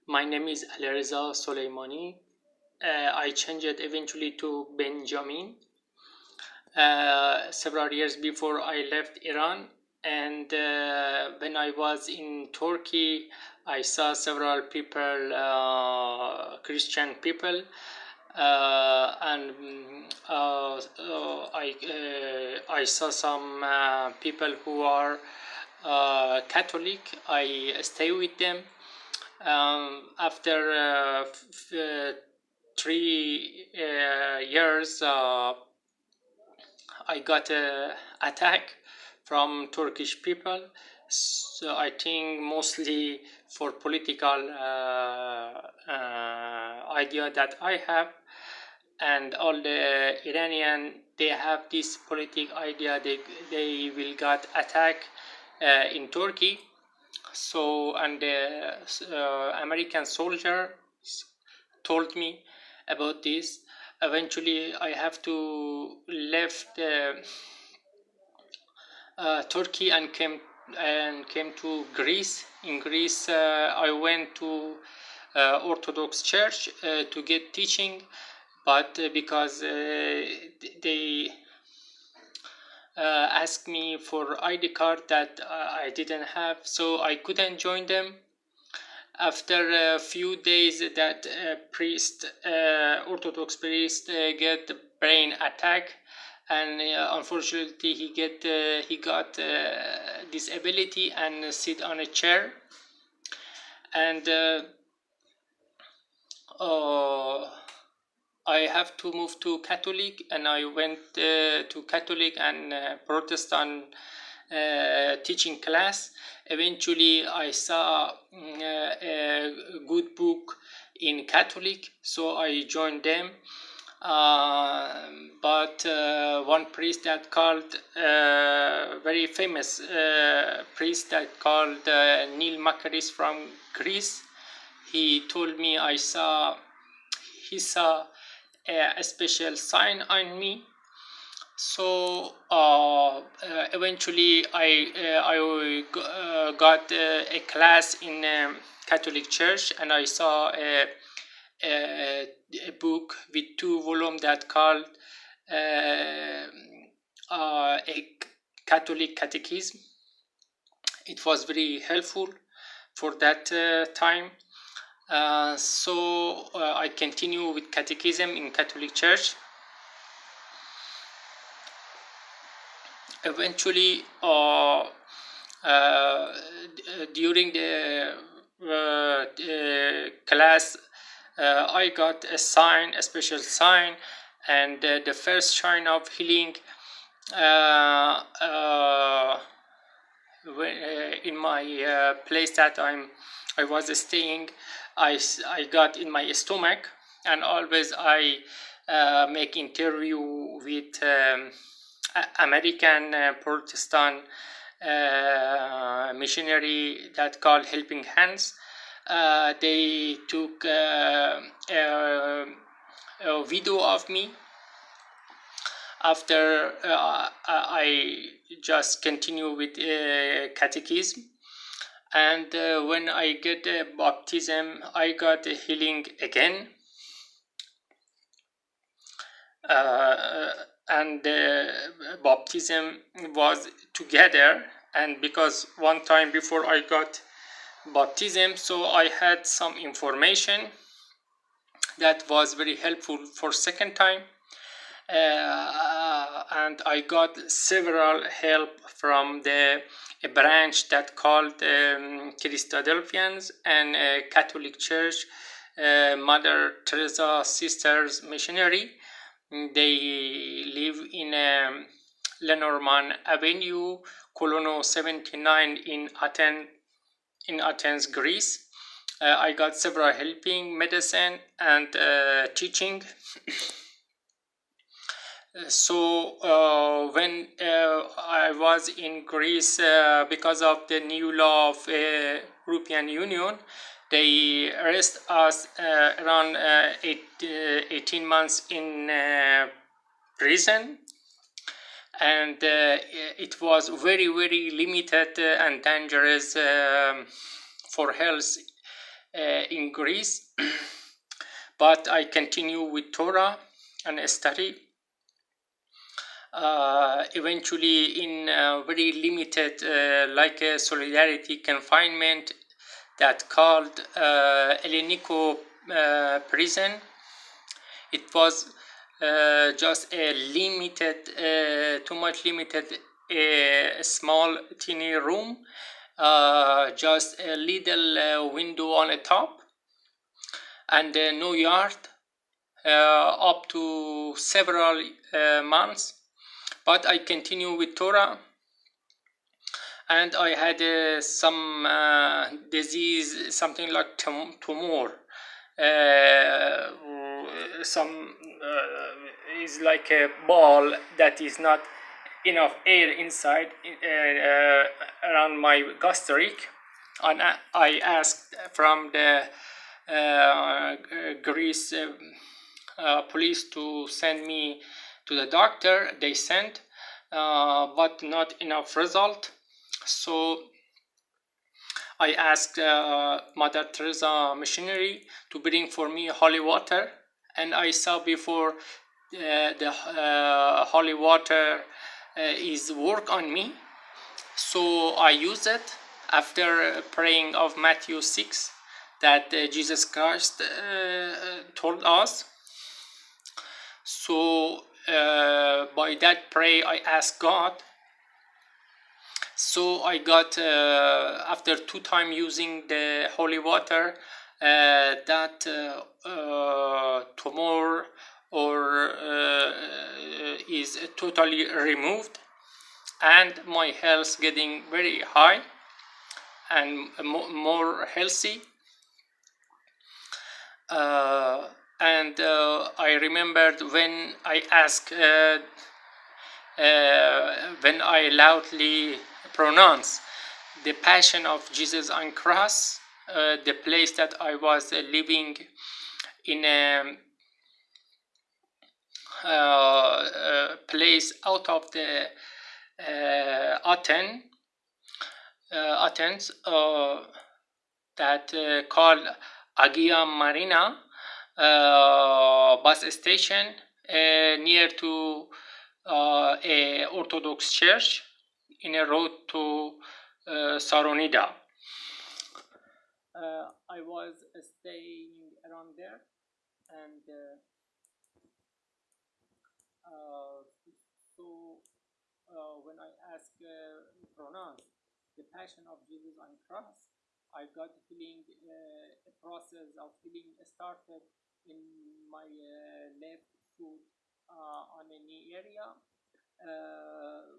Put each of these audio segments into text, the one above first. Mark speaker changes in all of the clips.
Speaker 1: My name is Alireza Soleimani. I changed it eventually to Benjamin several years before I left Iran. And when I was in Turkey, I saw several people, Christian people, I saw some people who are Catholic. I stay with them. After 3 years, I got a attack from Turkish people. So I think mostly for political idea that I have, and all the Iranian, they have this political idea they will get attack in Turkey. So, and the American soldier told me about this. Eventually I have to left Turkey and came to Greece. In Greece, I went to Orthodox Church to get teaching, but because they asked me for ID card that I didn't have, so I couldn't join them. After a few days, that Orthodox priest get brain attack, and unfortunately he got disability and sit on a chair. And I have to move to Catholic, and I went to Catholic and Protestant teaching class. Eventually I saw a good book in Catholic, so I joined them. But one priest that called very famous priest that called Neil Makaris from Greece, he told me he saw a special sign on me. So eventually I got a class in Catholic Church, and I saw a book with 2 volumes that called a Catholic Catechism. It was very helpful for that time. So I continue with catechism in Catholic Church. Eventually, during the class, I got a special sign, and the first sign of healing in my place that I was staying, I got in my stomach. And always I make interview with American Protestant missionary that called Helping Hands. They took a video of me. After I just continue with catechism, and when I get baptism, I got a healing again. And baptism was together, and because one time before I got baptism, so I had some information that was very helpful for second time. And I got several help from a branch that called Christadelphians and Catholic Church, Mother Teresa Sisters Missionary. They live in Lenormand Avenue, Colono 79 in Athens, Greece. I got several helping, medicine, and teaching. So when I was in Greece, because of the new law of European Union, they arrest us around 18 months in prison, and it was very, very limited and dangerous for health in Greece, but I continue with Torah and study. Eventually, in very limited, like a solidarity confinement that called Elenico prison. It was just a limited, too much limited, a small teeny room, just a little window on the top, and no yard, up to several months. But I continue with Torah, and I had some disease, something like tumor. Some is like a ball that is not enough air inside around my gastric, and I asked from the Greece police to send me to the doctor. They sent, but not enough result. So I asked Mother Teresa missionary to bring for me holy water, and I saw before the holy water is work on me. So I use it after praying of Matthew 6 that Jesus Christ told us. So by that prayer I asked God. So I got, after 2 times using the holy water, that tumor is totally removed, and my health getting very high and more healthy. And I remembered when I asked, when I loudly pronounce the Passion of Jesus on cross, the place that I was living in a place out of the Athens, that called Agia Marina bus station, near to a Orthodox church in a road to Saronida. I was staying around there, and so when I asked pronounce the Passion of Jesus on cross, I got feeling, a process of healing started in my left foot on a knee area.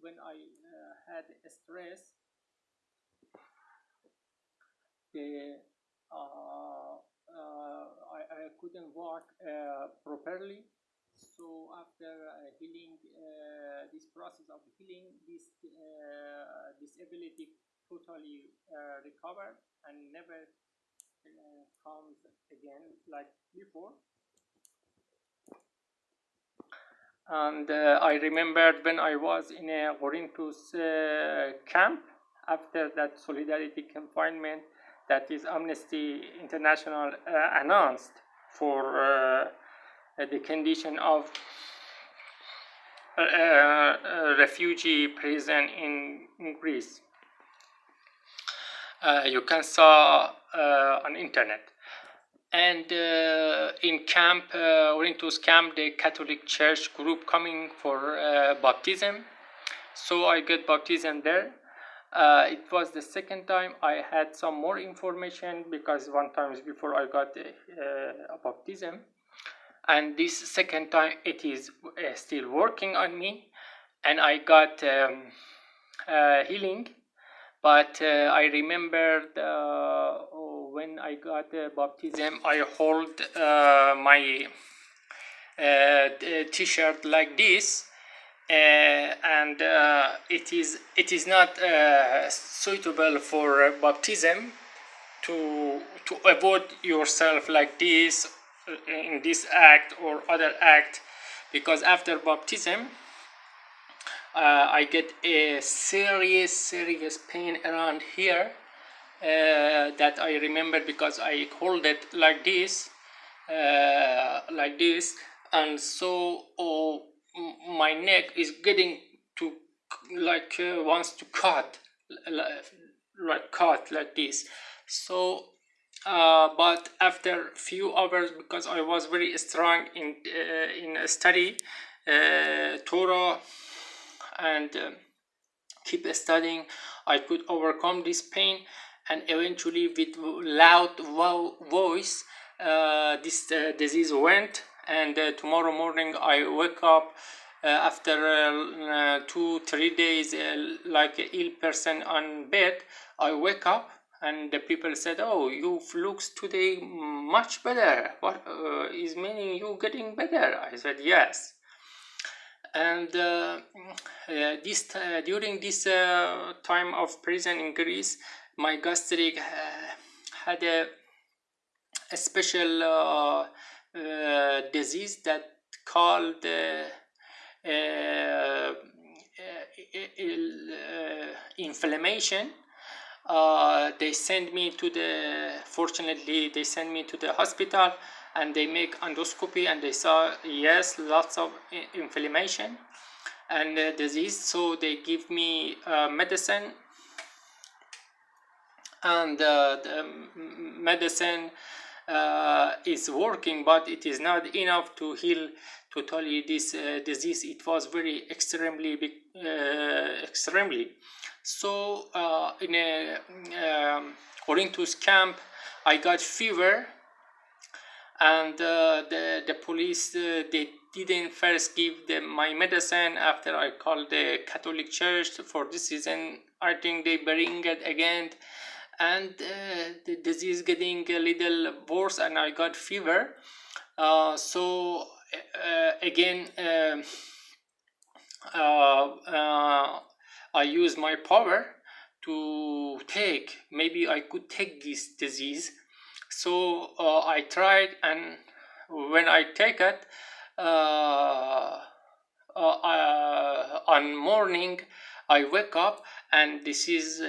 Speaker 1: When I had stress, I couldn't walk properly. So after healing, this process of healing, this disability totally recovered and never comes again like before. And I remembered when I was in a Corinthus camp, after that solidarity confinement that is Amnesty International announced for the condition of refugee prison in Greece. You can saw on internet. And in camp, Corinthus camp, the Catholic Church group coming for baptism. So I got baptism there. It was the second time I had some more information, because 1 time before I got a baptism, and this second time it is still working on me, and I got healing. But I remembered when I got baptism, I hold my t-shirt like this, and it is not suitable for baptism to avoid yourself like this in this act or other act, because after baptism I get a serious pain around here, that I remember because I hold it like this, and so my neck is getting to wants to cut, like this. So but after few hours, because I was very strong in study Torah and keep studying, I could overcome this pain, and eventually with loud voice this disease went. And tomorrow morning I wake up after 2-3 days like an ill person on bed. I wake up and the people said, "Oh, you looks today much better. What is meaning you getting better?" I said, "Yes." And during this time of prison in Greece, my gastric had a special disease that called inflammation. They sent me to fortunately they sent me to the hospital, and they make endoscopy, and they saw, yes, lots of inflammation and disease. So they give me medicine, and the medicine is working, but it is not enough to heal totally this disease. It was very extremely big, extremely. So in a Orinthus camp, I got fever, and the police they didn't first give my medicine. After I called the Catholic Church for this reason, I think they bring it again, and the disease getting a little worse, and I got fever. So again I use my power to take, maybe I could take this disease. So I tried, and when I take it on morning, I wake up, and this is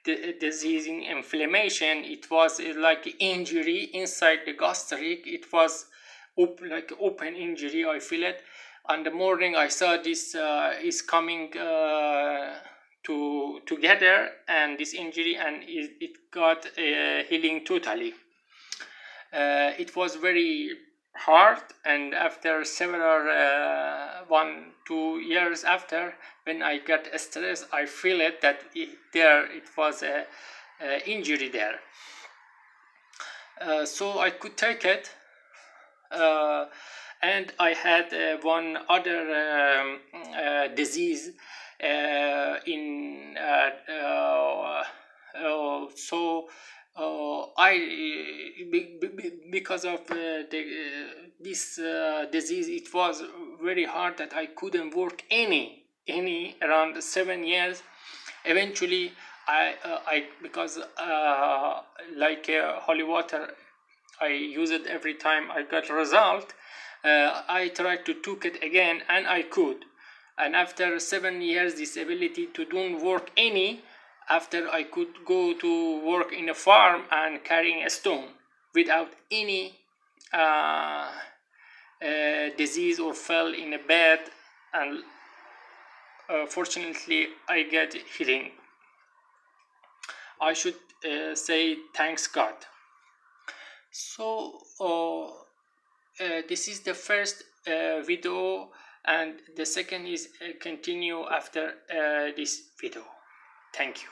Speaker 1: the disease in inflammation. It was like injury inside the gastric. It was like open injury. I feel it. On the morning, I saw this is coming together, and this injury, and it got healing totally. It was very hard, and after several 1-2 years after, when I got stressed, I feel it that it was a injury there. So I could take it, and I had one other disease in so because of this disease, it was very hard that I couldn't work any around 7 years. Eventually I because like holy water, I use it every time I got result. I tried to took it again, and I could. And after 7 years disability to don't work any, after I could go to work in a farm and carrying a stone without any disease, or fell in a bed, and fortunately I get healing. I should say thanks God. So this is the first video, and the second is continue after this video. Thank you.